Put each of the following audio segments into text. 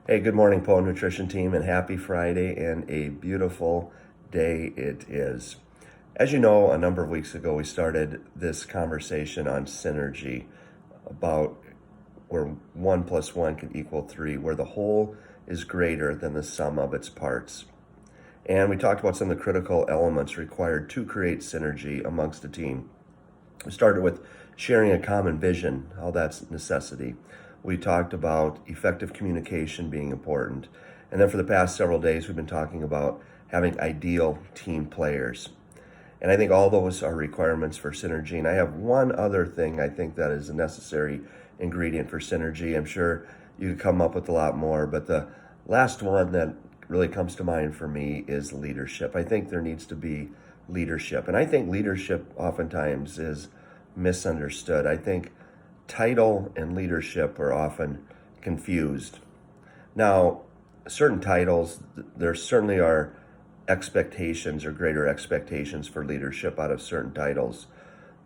Hey, good morning, Poe Nutrition Team, and happy Friday and a beautiful day it is. As you know, a number of weeks ago, we started this conversation on synergy about where 1 + 1 can equal 3, where the whole is greater than the sum of its parts. And we talked about some of the critical elements required to create synergy amongst a team. We started with sharing a common vision, how that's necessity. We talked about effective communication being important. And then for the past several days, we've been talking about having ideal team players. And I think all those are requirements for synergy. And I have one other thing I think that is a necessary ingredient for synergy. I'm sure you could come up with a lot more, but the last one that really comes to mind for me is leadership. I think there needs to be leadership. And I think leadership oftentimes is misunderstood. I think title and leadership are often confused. Now, certain titles, there certainly are expectations or greater expectations for leadership out of certain titles.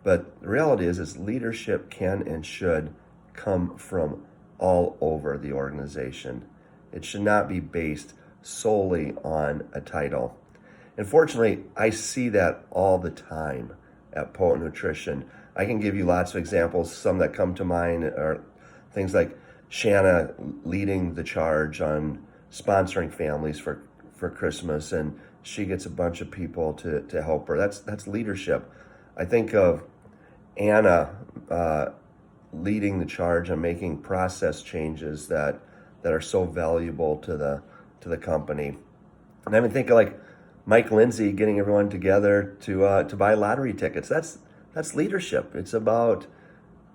But the reality is leadership can and should come from all over the organization. It should not be based solely on a title. And fortunately, I see that all the time at Poet Nutrition. I can give you lots of examples. Some that come to mind are things like Shanna leading the charge on sponsoring families for Christmas, and she gets a bunch of people to help her. That's leadership. I think of Anna leading the charge on making process changes that are so valuable to the company. And I mean, think of like Mike Lindsay getting everyone together to buy lottery tickets. That's leadership. It's about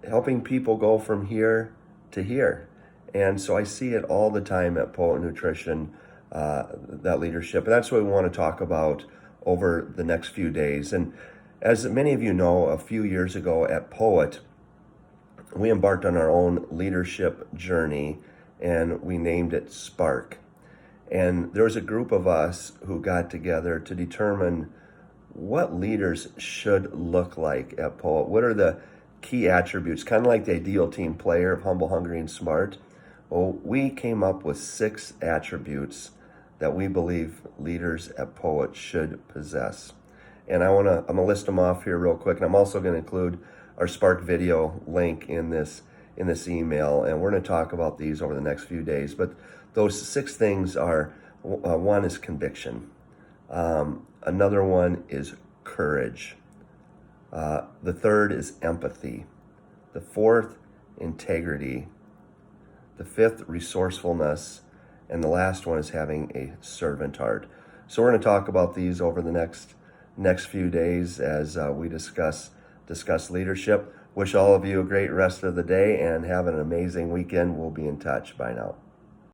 helping people go from here to here. And so I see it all the time at Poet Nutrition, that leadership. And that's what we want to talk about over the next few days. And as many of you know, a few years ago at Poet, we embarked on our own leadership journey, and we named it Spark. And there was a group of us who got together to determine what leaders should look like at Poet. What are the key attributes, kind of like the ideal team player of humble, hungry, and smart? Well, we came up with 6 attributes that we believe leaders at Poet should possess. And I'm gonna list them off here real quick. And I'm also gonna include our Spark video link in this email. And we're gonna talk about these over the next few days. But those 6 things are, one is conviction. Another one is courage. The third is empathy. The fourth, integrity. The fifth, resourcefulness. And the last one is having a servant heart. So we're going to talk about these over the next few days as we discuss leadership. Wish all of you a great rest of the day and have an amazing weekend. We'll be in touch. Bye now.